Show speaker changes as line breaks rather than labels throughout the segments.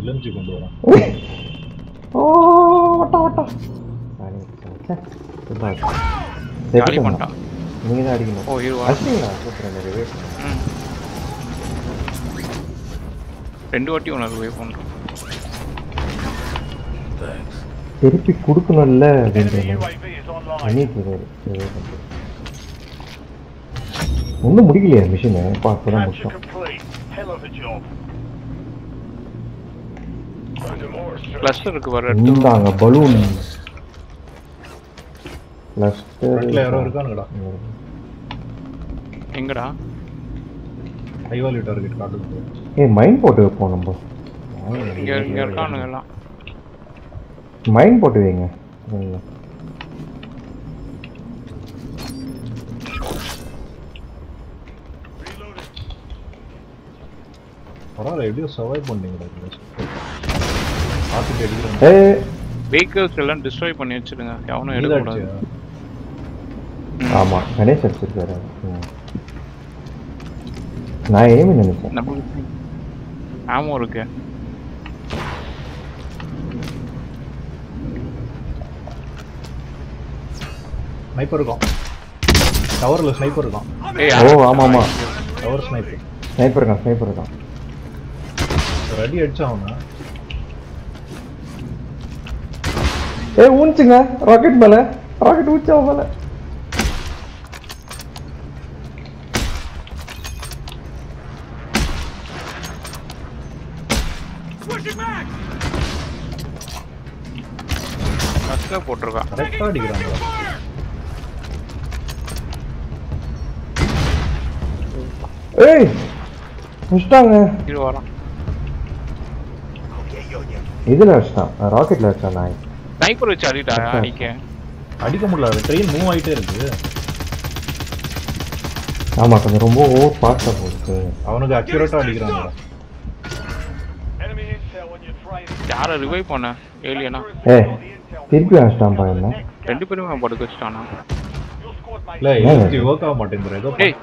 இளஞ்சி கொண்டு வரேன்.
ஓ வட்டா
காலி பண்ணிட்டான்.
நீங்க தான் அடிக்கணும்.
ஓ இது
அடிச்சீங்களா? சூப்பர். நிறைய
ரெண்டு வாட்டி ஒன்று ரிவைவ் பண்ணுறோம்.
திருப்பி கொடுக்கணும்ல அப்படின்ற
Enemy
மாதிரி
UAV is online.
பண்ணிட்டு ஒன்றும் முடிக்கலையா மிஷினை? அப்பதான்
Capture
முடிச்சோம்.
complete. Hell of a job.
Cluster இருக்கு வர
இந்தாங்க பலூன்
ஃப்ரண்ட்ல யாரோ இருக்கானுங்கடா.
எங்கடா?
ஹைவாலி டார்கெட் காட்டுது.
ஏய் மைண்ட் போட்டு வைப்போம் நம்ம.
இங்க இருக்கானுங்க எல்லாம்.
மைண்ட் போட்டு வைங்க.
பரவாயில்ல, எப்படியோ சர்வைவ் பண்ணீங்கடா. பார்த்துட்டு அடிக்கிறேன்.
ஏய்
வெஹிக்கிள்ஸ் எல்லாம் டிஸ்ட்ராய் பண்ணி வச்சிருங்க. எவனும் எடுக்கக்கூடாது.
ஆமா கணேஷ் அடிச்சிருக்காரு. நான் ஏமி நினைச்சேன்.
நம்மளுக்கு ஆமோ இருக்கு.
ஸ்னைப்பர் இருக்கான். டவர்ல ஸ்னைப்பர் இருக்கான்.
ஓ ஆமா ஆமா
டவர் ஸ்னைப்பர்.
ஸ்னைப்பர் இருக்கான்.
ஒரு அடி அடிச்சான் அவனை.
ஏய் ஊஞ்சுங்க ராக்கெட் மேல. ராக்கெட் ஊச்சா மேல.
கஸ்டா போட்டுருக்கான்.
கரெக்டா அடிக்கிறாங்க.
ஏய் முடிச்சிட்டாங்க.
இது வரான்.
இதுல அடிச்சிட்டான். ராக்கெட்ல அடிச்சான் நாய்.
ஸ்னைப்பர் வச்சு அடிடா
அடிக்க முடியல. ட்ரெயின் மூவ் ஆயிட்டே இருக்கு.
ஆமா கொஞ்சம் ரொம்ப ஓவர் ஃபாஸ்டா போகுது.
அவனுக்கு அக்யூரேட்டா அடிக்கிறாங்க.
Enemy intel on your train.
யாரை ரிவைவ் பண்ண? ஏலியனா?
ஏய் திருப்பி அடிச்சிட்டான் பாருங்க.
ரெண்டு பேரும் படுக்க வச்சுட்டானா?
Your squad mate.
இல்ல இது வர்க் ஆக மாட்டேங்குது. ஏதோ
ஏய்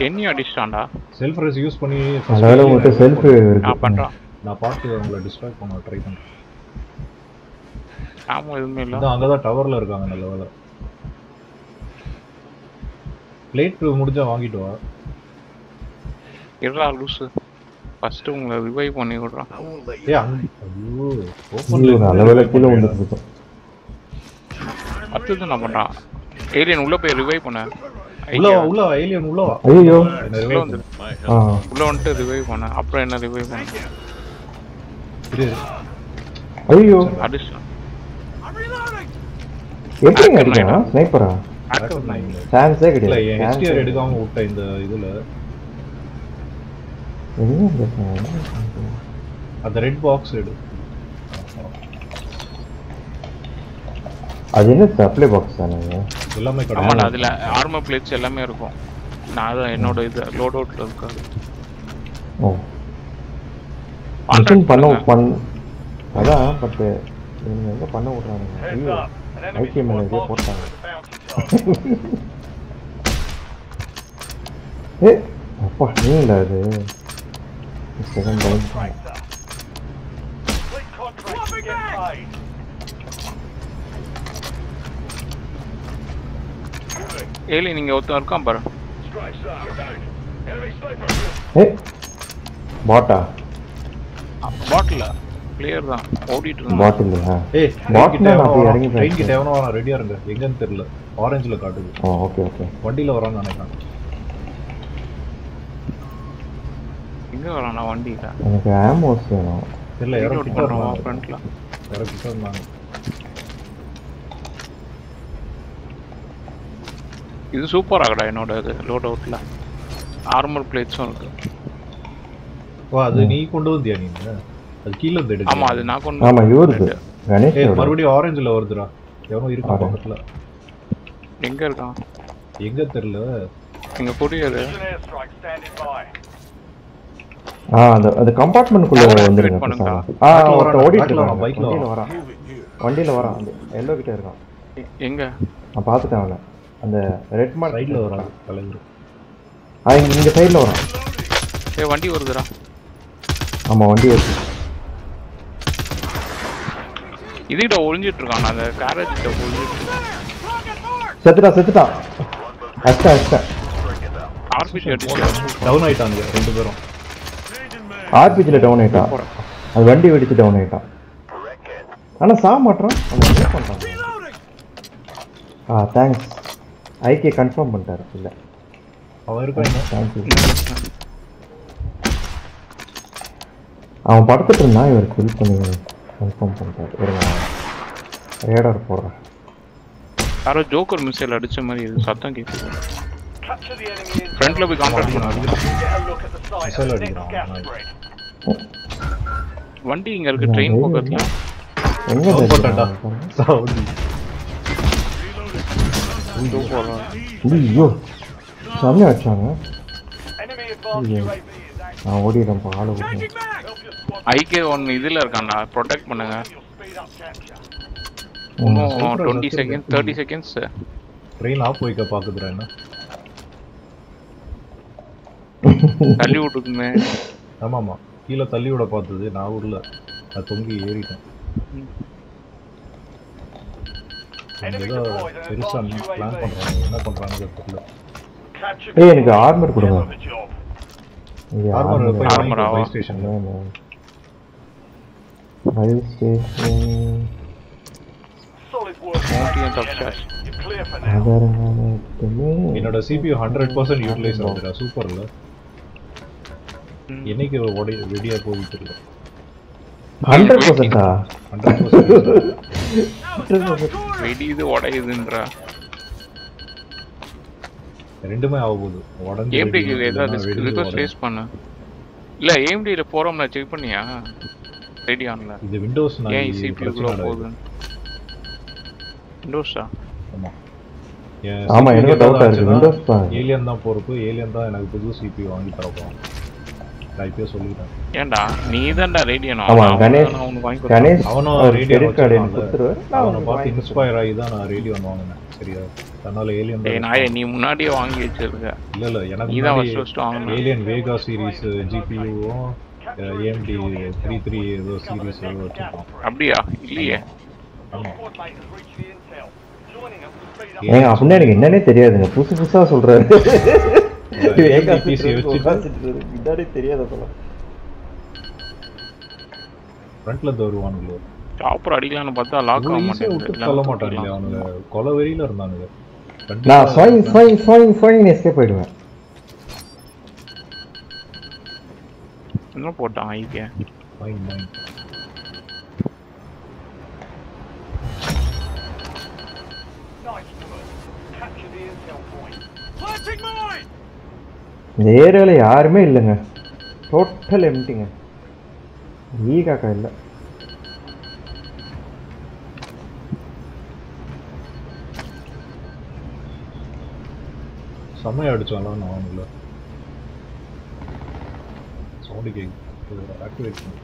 என்னையும் அடிச்சிட்டான்டா.
செல்ஃப் ரெஸ் யூஸ் பண்ணி
அதனால உங்கள்கிட்ட செல்ஃப்
நான்
இருக்கு.
பண்றான்.
நான் பார்த்து அவங்கள டிஸ்ட்ராய் பண்ண ட்ரை பண்றேன்.
ஆமா எதுவுமே இல்ல.
அதான் அங்கதான் டவர்ல இருக்காங்க. நல்ல வேலை. பிளேட் முடிஞ்சா வாங்கிட்டு வா.
இருடா லூசு. ஃபர்ஸ்ட் உங்களை ரிவைவ் பண்ணி விடுறான்.
ஏய் ஐயோ
ஐயோ, நல்ல வேலை கீழே வந்துட்டு.
அடுத்தது என்ன பண்றான்? ஏலியன் உள்ள போய் ரிவைவ் பண்ண.
உள்ள ஏலியன் உள்ள வா.
ஐயோ
உள்ள வந்து உள்ள வந்துட்டு ரிவைவ் பண்ண. அப்புறம் என்ன ரிவைவ் பண்ண?
ஐயோ
அடிச்சான்.
எப்படி அடிக்கலாம்? ஸ்னைப்பரா? சான்ஸே
இல்ல
கிடையாது.
HDR எடுக்காம விட்ட இந்த இதுல அந்த ரெட் பாக்ஸ் எடு.
அது என்ன சப்ளை பாக்ஸ் தானே?
எல்லாமே
ஆமா
கடை.
அதுல ஆர்மர் பிளேட்ஸ் எல்லாமே இருக்கும். நான் அதான் என்னோட இது லோட் அவுட்ல இருக்காது.
ஓ மிஷன் அதான் பட் இவங்க எங்க பண்ண விடுறாங்க?
Heads
ஐயோ
up. An enemy
ஐக்கியம்
squad
மேலே
boss
போட்டாங்க.
with a bounty target.
ஏ அப்பா நீங்களா அது second time.
Traitor. Complete contract and get paid.
Alien நீங்க ஒருத்தன் இருக்கான் பாரு.
Strike zone. Enemy sniper.
ஏ பாட்டா
பாட்டில் பிளேயர் தான் ஓடிட்டு இருந்தான்.
பாட்டில்.
ஏய்
பாட்ல நான் போய் இறங்கி
ட்ரெயின் கிட்ட எவனோ வரான். ரெடியா இருங்க. எங்கன்னு தெரியல. ஆரஞ்சுல காட்டுது.
ஓ ஓகே ஓகே.
வண்டியில வரான்னு நினைக்கிறேன்.
எங்க வரான்? நான் வண்டியில
எனக்கு ஆமோஸ் வேணும்.
தெரியல. யாரோ கிட்ட வரான்.
ஃப்ரண்ட்ல
யாரோ கிட்ட வந்தாங்க.
இது சூப்பர் ஆகடா என்னோட இது லோட் அவுட்ல ஆர்மர் பிளேட்ஸும் இருக்கு.
வா அது நீ கொண்டு வந்தியா நீங்க? அது கீழ இருந்து எடுங்க.
ஆமா அது நான் கொண்டு
ஆமா இவருக்கு கணேஷ்
ஏய் மறுபடியும் ஆரஞ்சுல வருதுடா. எவனோ இருக்கா பக்கத்துல.
எங்க இருக்கான்?
எங்க தெரியல.
எங்க courier
An airstrike standing by.
அந்த கம்பார்ட்மென்ட் குள்ள வந்துருங்க. ஒருத்தன் ஓடிட்டு இருக்கான்.
பைக்ல
வண்டியில வரான். அந்த எல்லோ கிட்ட இருக்கான்.
எங்க?
நான் பாத்துட்டேன் அவனை. அந்த ரெட் மார்க்
சைடுல வரான் தலைவர்.
இந்த சைடுல வரான்.
ஏய் வண்டி வருதுடா.
ஆமா வண்டி வருது.
இதுகிட்ட ஒளிஞ்சிட்டு இருக்கான் அந்த கேரேஜ் கிட்ட ஒளிஞ்சிட்டு இருக்கான்.
செத்துட்டான் அஷ்டா
ஆர்பிஜி அடிச்சு
டவுன் ஆயிட்டாங்க ரெண்டு பேரும்.
ஆர்பிஜில டவுன் ஆயிட்டான். அது வண்டி வெடிச்சு டவுன் ஆயிட்டான். ஆனா சாக மாட்டான். அவன் என்ன பண்றான்? தேங்க்ஸ். ஐகே கன்ஃபார்ம் பண்ணிட்டாரு. இல்ல
அவன் இருக்கான்.
தேங்க்யூ. அவன் படுத்துட்டு இருந்தான். இவருக்கு ஹெல்ப் பண்ணி கன்ஃபார்ம் பண்ணிட்டாரு. ரேடார் போடுறேன்.
யாரோ ஜோக்கர் மிசைல் அடிச்ச மாதிரி இது சத்தம் கேட்குது.
Capture the enemy intel.
ஃப்ரண்ட்ல போய் கான்டாக்ட் பண்ணாரு.
Get a look at the site of the next gas spread.
வண்டி இங்க இருக்கு ட்ரெயின் பக்கத்துல.
எங்க
போட்டான்டா சவுதி.
ஐயோ செம்மையா அடிச்சாங்க.
Enemy advanced UAV is active.
நான் ஓடிடுறேன். ஆளு விடுறேன்.
Help your squad
ஐகே ஒன் இதுல இருக்கான்டா. ப்ரொடெக்ட் பண்ணுங்க.
you'll speed up capture.
இன்னும் 20 செகண்ட்ஸ் 30 செகண்ட்ஸ்.
ட்ரெயின் ஆஃப் வைக்க பாக்குதுடா என்ன.
தள்ளி விட்டுக்குமே.
ஆமாமா கீழே தள்ளி விட பார்த்தது. நான் ஊர்ல நான் தொங்கி ஏறிட்டேன். ஏதோ பெருசா பிளான் பண்றாங்க. என்ன பண்றாங்க தெரியல.
Capture
ஏய் எனக்கு ஆர்மர் கொடுங்க.
the job.
ஆர்மர் போய்
armor
வாங்கிட்டு
ஆ?
பை ஸ்டேஷன்ல.
Five station
Solid work.
Mountain top shot.
You're clear for now.
என்னோட CPU 100% யூட்டிலைஸ் ஆகுதுடா. சூப்பர்ல. என்னைக்கு வெடியா போகுது தெரியல.
100%.
100%
வெடியுது உடையுதுன்றா.
ரெண்டுமே ஆக போகுது. உடஞ்சு
ஏம்டிக்கு ஏதாவது ரிக்வெஸ்ட் ஃபேஸ் பண்ண. இல்ல ஏம்டில போறோம்ல செக் பண்ணியா? ரெடி ஆன்ல.
இது விண்டோஸ் நான்
ஏன் CPU குள்ள போகுது? விண்டோஸா?
ஆமா.
ஆமா எனக்கு டவுட்டா இருக்கு. விண்டோஸ் தான்.
ஏலியன் தான் பொறுப்பு. ஏலியன் தான் எனக்கு புது CPU வாங்கி தரப்போம். நான் இப்பயே சொல்லிட்டேன்.
ஏன்டா நீ தான்டா ரேடியன்
ஆமா கணேஷ்
அவனும் ரேடியோ
கார்டு எனக்கு கொடுத்துருவாரு.
அவனை பார்த்து இன்ஸ்பயர் ஆகி தான் நான் ரேடியோ வாங்கினேன். சரியா? அதனால ஏலியன்
டேய் நாயே நீ முன்னாடியே வாங்கி வச்சிருக்க.
இல்ல எனக்கு
நீ தான் ஃபர்ஸ்ட் வாங்குன.
ஏலியன் வேகா சீரிஸ் GPU-வும் AMD 33 ஏதோ சீரிஸ் வச்சிருக்கோம்.
அப்படியா? இல்லையே.
ஆமா.
Squad mate has reached the intel. Joining us to speed up.
ஏங்க அப்படின்னா எனக்கு என்னன்னே தெரியாதுங்க. புதுசா சொல்றாரு.
PC வச்சிட்டு
முன்னாடி தெரியாத போல.
ஃப்ரண்ட்ல வருவானுங்க.
சாப்பர் அடிக்கலாம்னு பார்த்தா லாக் ஆக மாட்டேங்குது.
சொல்ல மாட்டானுங்க. அவனுங்க கொலை வெறியில இருந்தானுங்க.
நான் ஃபைன் எஸ்கேப் ஆயிடுவேன்.
என்ன போட்டான் ஐகே?
Fine
Nice work. Capture the intel point. Planting mine!
இந்த ஏரியால யாருமே இல்லைங்க. டோட்டல் எம்டிங்க. ஈகாக்கா இல்லை.
செம்மையா அடிச்சாலும் நான் அவனுங்கள சவுண்டு கேட்கு ஆக்டிவேட் பண்ணு.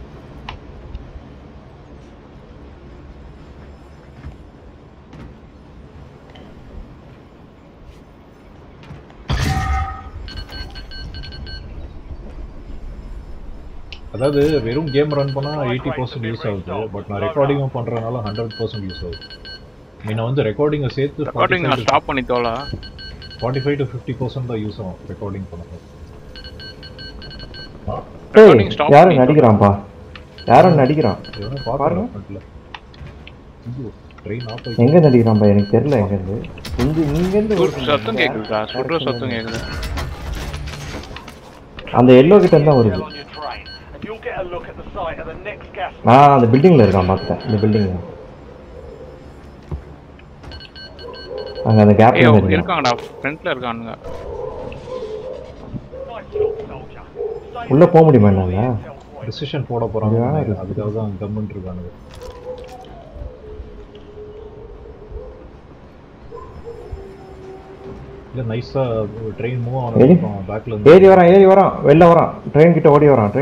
அதாவது வெறும் கேம் ரன் பண்ணா 80% யூஸ் ஆகுது. பட் நான் ரெக்கார்டிங்கும் பண்றதுனால 100% யூஸ் ஆகுது. முன்ன வந்து ரெக்கார்டிங்கை சேர்த்து
ரெக்கார்டிங் நான் ஸ்டாப் பண்ணி தோலா
45 to 50% தான் யூஸ் ஆகும் ரெக்கார்டிங் பண்ணுறது.
யாரும் நடிக்கிறான்ப்பா. யாரும் நடிக்கிறான்
பாருங்க.
எங்க நடிக்கிறான்பா எனக்கு தெரியல. எங்க இருந்து நீங்க இருந்து
சத்தம் கேக்குதா? சுடுற சத்தம் கேக்குது.
அந்த எல்லோ கிட்ட தான் வருது.
You'll get a look at the site of the next gas.
நான் அந்த பில்டிங்ல இருக்கான் பார்த்தேன். இந்த பில்டிங்ல அங்க அந்த கேப்ல
இருக்காங்கடா. ஃப்ரண்ட்ல இருக்கானுங்க.
உள்ள போக முடியுமா என்னால?
டிசிஷன் போட போறாங்க. அதுக்காக தான் கமெண்ட் இருக்கானுங்க. இல்ல நைஸா ட்ரெயின் மூவ் ஆன பேக்ல இருந்து
ஏறி வரான் வெளில வரான். ட்ரெயின் கிட்ட ஓடி வரான்.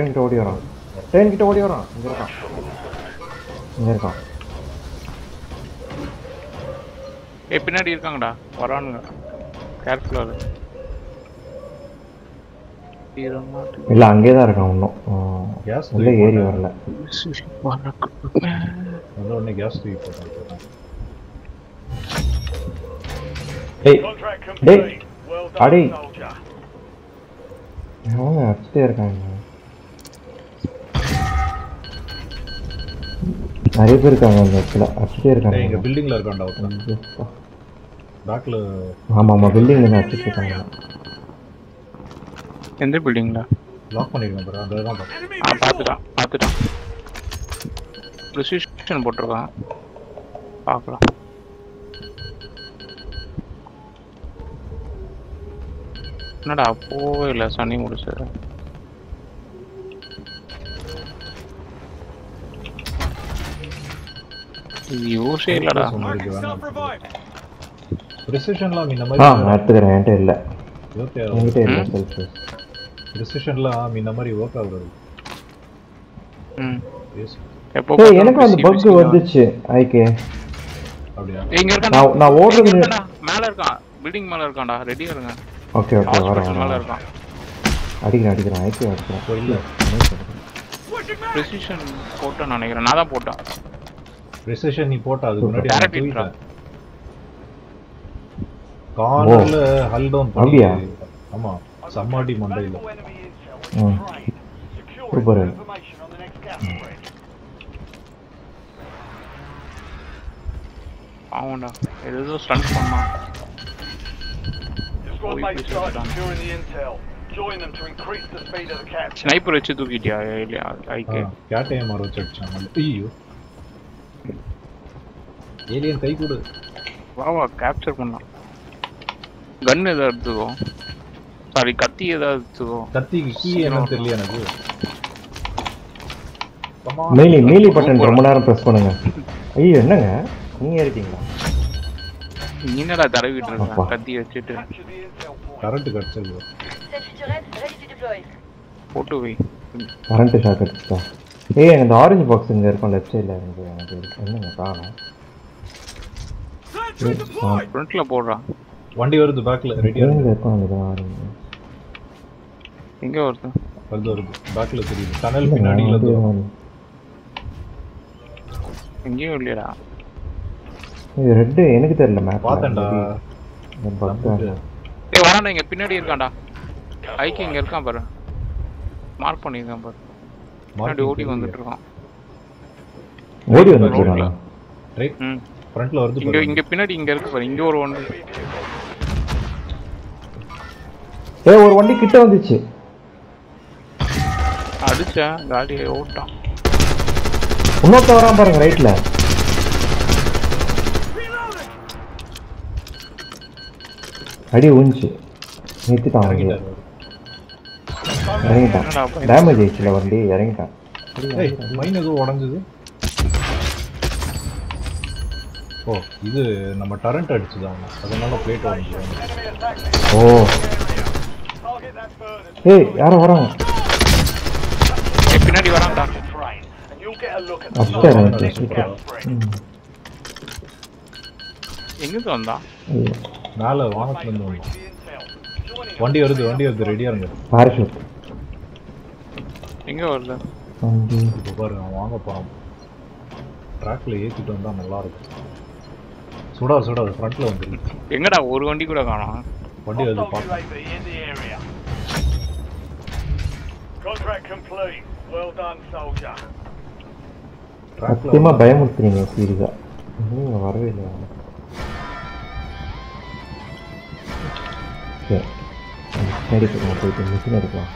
இங்க இருக்கான்.
ஏய் பின்னாடி இருக்காங்கடா. வரானுங்க. கேர்ஃபுல்லா இரு.
இல்ல அங்கே தான் இருக்கான் இன்னும்.
கேஸ்
உள்ள ஏறி வரல.
வந்த உடனே கேஸ் தூக்கி போட்டாங்க.
டேய்
Contract
டேய்
complete. Well
அடி
done, soldier.
அவங்க அடிச்சுட்டே இருக்காங்க. நிறைய பேர் இருக்காங்க அந்த இடத்துல அடிச்சுட்டே இருக்காங்க.
எங்க பில்டிங்ல இருக்கான்டா ஒருத்தன். பேக்ல
ஆமா ஆமா பில்டிங்ல அடிச்சுட்டு இருக்காங்க.
எந்த பில்டிங்ல
லாக் பண்ணிருக்கேன் பாரு. அந்த தான்
பார்த்துட்டான். ப்ரிசிஷன் போட்டிருக்கான். பார்க்கலாம். என்னடா போவே இல்லை சனி முடிச்சது. இது யூஸே இல்லடா.
ப்ரிசிஷன்லாம் இந்த
ஆ
மாதிரி
நான் எடுத்துக்கிறேன். என்கிட்ட இல்லை
ஓகே.
என்கிட்ட இல்லை செல்ஃப்.
ப்ரிசிஷன்லாம் இந்த மாதிரி ஒர்க் ஆகுது.
ம்
எஸ்
எப்போ
ஏய் எனக்கு அந்த பக் வந்துச்சு. ஐகே
அப்படியே
இங்க இருக்கான்டா.
நான் ஓடுறது
மேல இருக்கான். பில்டிங் மேல இருக்கான்டா. ரெடியா இருங்க.
ஓகே ஓகே
மேல
வரேன்.
இருக்கான்.
அடிக்கிறேன் ஐகே அடிக்கிறேன்.
போயில்ல.
ப்ரிசிஷன் போட்டேன் நினைக்கிறேன். நான் தான் போட்டேன்.
ப்ரிசிஷன் நீ போட்ட அதுக்கு முன்னாடி
Direct
நான்
hit
தூக்கிட்டேன். கார்னர்ல ஹல் டவுன்
அப்படியா?
ஆமா சம்மாடி மண்டையில.
Enemy intel on the train. Secure
Super.
information on the next gas spread.
ஆமாண்டா. ஏதோ ஸ்டண்ட் பண்ணான்.
The squad mates start securing the intel. Join them to increase the speed of the capture.
Sniper வச்சு தூக்கிட்டியா இல்லையா? ஐகே
கேட்டையை மாற வச்சு அடிச்சாங்க. ஐயோ alien கை கொடு.
வா கேப்சர் பண்ணலாம். கன் ஏதாவது எடுத்துக்கோ. சாரி கத்தி ஏதாவது எடுத்துக்கோ.
கத்திக்கு கீ என்னன்னு தெரியல எனக்கு.
மீலி பட்டன் ரொம்ப நேரம் பிரஸ் பண்ணுங்க. ஐயோ என்னங்க நீங்க ஏறிட்டீங்களா?
நீ என்னடா தடவிட்டு இருக்க கத்தி வச்சுட்டு?
Capture the intel point.
Current கட்சல்.
போட்டு வை.
Current shock அடிச்சுட்டா. ஏய் அந்த ஆரஞ்சு பாக்ஸ் இங்க இருக்கும் லெஃப்ட் சைடுல இருந்து எனக்கு என்னங்க காணோம்.
ஃப்ரண்ட்ல போடுறான்.
வண்டி வருது பேக்ல ரெடியா
எங்க இருக்கும் அந்த ஆரஞ்சு?
எங்க வருது?
வருது பேக்ல தெரியுது. டனல் பின்னாடில இருந்து
எங்கேயும் இல்லையடா.
இது ரெட் எனக்கு தெரியல மேப்.
பார்த்தேன்டா.
ஏய் வரான்டா. இங்க பின்னாடி இருக்கான்டா. ஐக்கே இங்க இருக்கான் பாரு. மார்க் பண்ணிருக்கான் பாரு. பின்னாடி ஓடி வந்துட்டு இருக்கான்.
ஓடி வந்துட்டானா?
ரைட்
ம்
ஃப்ரண்ட்ல வருது
இங்க
பாரு.
இங்க பின்னாடி இங்க இருக்கு பாரு. இங்க ஒரு வண்டி.
ஏய் ஒரு வண்டி கிட்ட வந்துச்சு.
அடிச்சா காடியை ஓட்டான்.
இன்னொருத்த வரான் பாருங்க ரைட்ல. அடி ஊஞ்சி நிறுத்திட்டான் வண்டி. இறங்கிட்டான். டேமேஜ் ஆயிடுச்சுல வண்டி இறங்கிட்டான்.
ஏய் மைன் ஏதோ உடைஞ்சது. ஓ இது நம்ம டரண்ட் அடிச்சுதான் அதனால பிளேட் உடைஞ்சது.
ஓ
Target that bird
ஏய் யாரோ வராங்க.
ஏய் பின்னாடி வரான்டா.
train, and you'll get a look at the
அஸ்டர்
on the next gas spread.
எங்க வந்தா?
மேல வானத்துல இருந்து வந்து.
The intel. Joining
வண்டி வருது ரெடியா இருங்க.
பாராசூட்
எங்க வருது?
வண்டி
இப்போ பாருங்க அவன் வாங்க போறான். ட்ராக்ல ஏத்திட்டு வந்தா நல்லா இருக்கும். சுடாது ஃப்ரண்ட்ல வந்துருக்கு.
எங்கடா ஒரு வண்டி கூட காணோம்.
வண்டி வருது
hostile
பாத்து.
UAV in the area. Contract complete. Well done, soldier.
ட்ராக்ல
சத்தியமா பயமுறுத்துறீங்க சீரியஸா. நீங்க வரவே இல்லை. சரி போயிட்டு மிஷின் எடுக்கலாம்.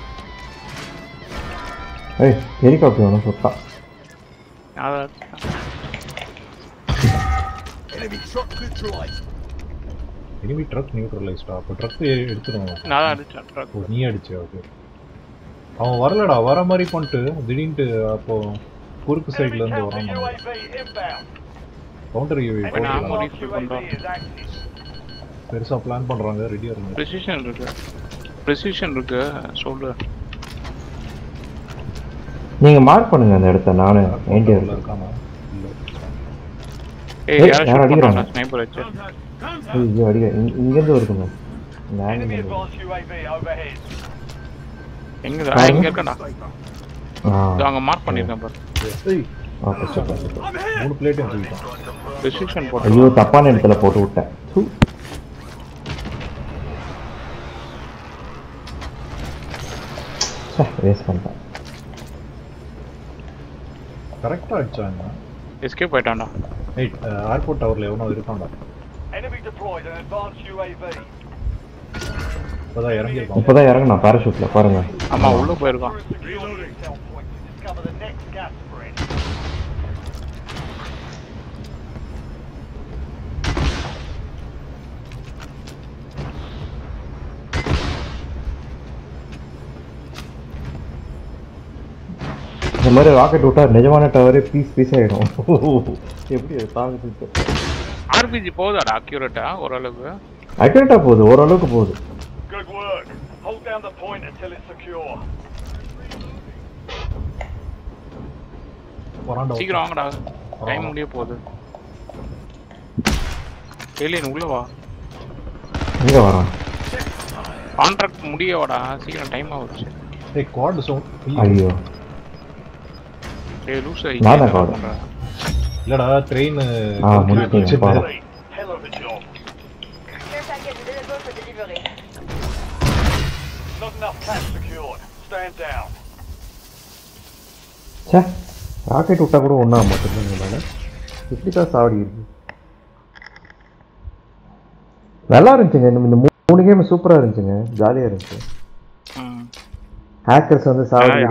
ஏய் ஹெலிகாப்டர் ஒன்று சுட்டா.
எனிமி ட்ரக் நியூட்ரலைஸ்டா. அப்ப ட்ரக் எடுத்துறோம்.
நான் அடிச்சேன் ட்ரக்.
நீ அடிச்சே ஓகே. அவன் வரலடா வர மாதிரி பண்ணிட்டு திடீர்னு அப்போ குறுக்கு சைடுல இருந்து வரான்.
UAV inbound.
கவுண்டர் யூவி
நான்
போடலாம்.
முடிச்சு பண்றேன்.
UAV is active.
பெருசா பிளான் பண்றாங்க ரெடியா இருங்க.
ப்ரிசிஷன் இருக்கு சொல்லு.
நீங்க மார்க் பண்ணுங்க அந்த இடத்த. நானு ஏண்டியா இருக்கேன்.
இருக்காமா இல்ல.
ஏய்
யார்
யாரோ
அடிக்கிறாங்க?
அடிக்கிறாங்க ஸ்னைப்பர் வச்சு.
ஐயோ அடிக்க இங்க இருந்து வருதுங்க.
Enemy advanced UAV overhead.
எங்கடா? இங்க இருக்கடா.
ஆ
அங்க மார்க் பண்ணிருக்கேன் பாரு.
ஏய்
ஓகே சூப்பர் சூப்பர்.
3 பிளேட்டும் தூக்கிட்டோம்.
ரெஸ்ட்ரிக்ஷன் போட்டு
ஐயோ தப்பான இடத்துல போட்டு விட்டேன். வேஸ்ட் பண்ணிட்டேன்.
கரெக்டா அடிச்சாங்க.
எஸ்கேப் ஆயிட்டான்டா.
வெயிட் ஏர்போர்ட் டவர்ல எவனோ இருக்கான்டா.
Enemy deployed an advanced UAV.
இப்பதான் இறங்கிருக்கான்.
இப்பதான் இறங்குனா பாராசூட்ல பாருங்க.
ஆமா உள்ள போயிருக்கான்.
Secure the intel point to discover the next gas spread.
இந்த மாதிரி ராக்கெட் விட்டா நிஜமான டவரே பீஸ் ஆயிடும். எப்படி தாங்க
ஆர்பிஜி போகுதாடா அக்யூரேட்டா ஓரளவுக்கு?
அக்யூரேட்டா போகுது, ஓரளவுக்கு போகுது.
Good work. Hold down the point until it's secure.
சீக்கிரம் வாங்கடா, டைம் முடிய போகுது. ஏலியன் உள்ள வா.
எங்க வரான்?
கான்ட்ராக்ட் முடிய வாடா, சீக்கிரம் டைம் ஆகுது.
ஏய் குவாட் சவுண்ட்.
ஐயோ
ஏய் லூஸ்
நானா காட்.
இல்லடா ட்ரெயின்
முடிச்சிட்டேன்.
Hell of a job.
Care package available for delivery.
Not enough cash secured. Stand down.
Say rocket விட்டா கூட ஒன்றா மாட்டேங்குது. இப்படிதான் சாவடி இருக்கு. நல்லா இருந்துச்சுங்க இந்த 3 கேம் சூப்பராக இருந்துச்சுங்க, ஜாலியாக இருந்துச்சு. ஹேக்கர்ஸ் வந்து சாவடி